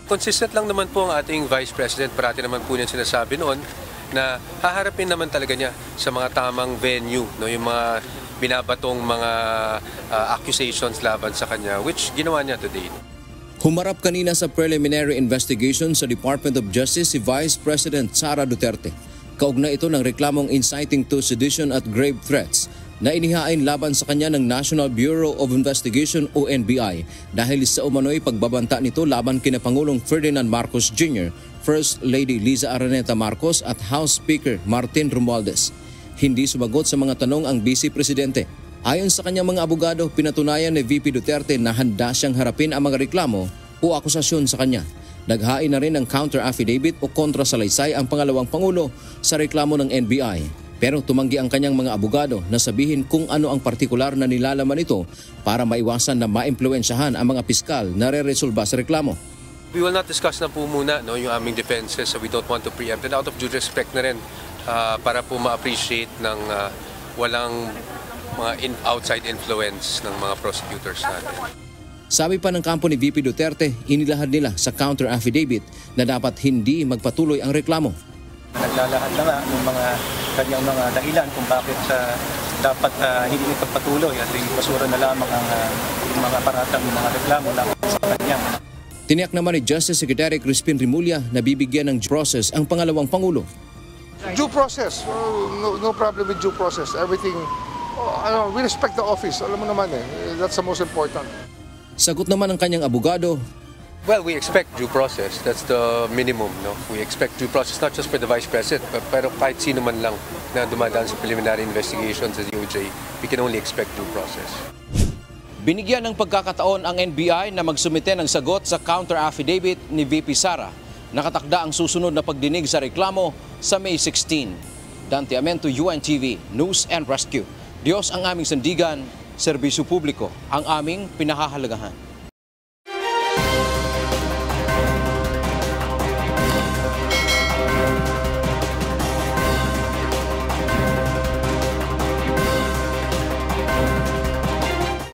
Consistent lang naman po ang ating Vice President. Parati naman po niya sinasabi noon na haharapin naman talaga niya sa mga tamang venue, no, yung mga binabatong mga accusations laban sa kanya, which ginawa niya today. Humarap kanina sa preliminary investigation sa Department of Justice si Vice President Sara Duterte. Kaugnay ito ng reklamong inciting to sedition at grave threats na inihain laban sa kanya ng National Bureau of Investigation o NBI dahil sa umano'y pagbabanta nito laban kina Pangulong Ferdinand Marcos Jr., First Lady Liza Araneta Marcos at House Speaker Martin Romualdez. Hindi sumagot sa mga tanong ang Vice Presidente. Ayon sa kanyang mga abogado, pinatunayan ni VP Duterte na handa siyang harapin ang mga reklamo o akusasyon sa kanya. Naghain na rin ng counter affidavit o kontrasalaysay ang pangalawang Pangulo sa reklamo ng NBI. Pero tumanggi ang kanyang mga abogado na sabihin kung ano ang partikular na nilalaman ito para maiwasan na maimpluwensyahan ang mga piskal na re-resolba sa reklamo. We will not discuss na po muna, no, yung aming defenses, so we don't want to preempt. And out of due respect na rin para po ma-appreciate ng walang mga outside influence ng mga prosecutors natin. Sabi pa ng kampo ni VP Duterte, inilahad nila sa counter affidavit na dapat hindi magpatuloy ang reklamo. Naglalahad na nga ng mga kanyang mga dahilan kung bakit dapat hindi ipagpatuloy at ibasura na lamang ang mga paratang ng mga reklamo laban sa kanya. Tiniyak naman ni Justice Secretary Crispin Rimulya na bibigyan ng due process ang pangalawang Pangulo. Due process, no problem with due process. Everything, we respect the office. Alam mo naman that's the most important. Sagot naman ng kanyang abogado, well, we expect due process. That's the minimum, no? We expect due process not just for the Vice President, pero kahit sino man lang na dumadaan sa preliminary investigations sa DOJ, we can only expect due process. binigyan ng pagkakataon ang NBI na magsumite ng sagot sa counter affidavit ni VP Sara. Nakatakda ang susunod na pagdinig sa reklamo sa May 16. Dante Amento, UNTV, News and Rescue. Diyos ang aming sandigan, serbisyo publiko ang aming pinahahalagahan.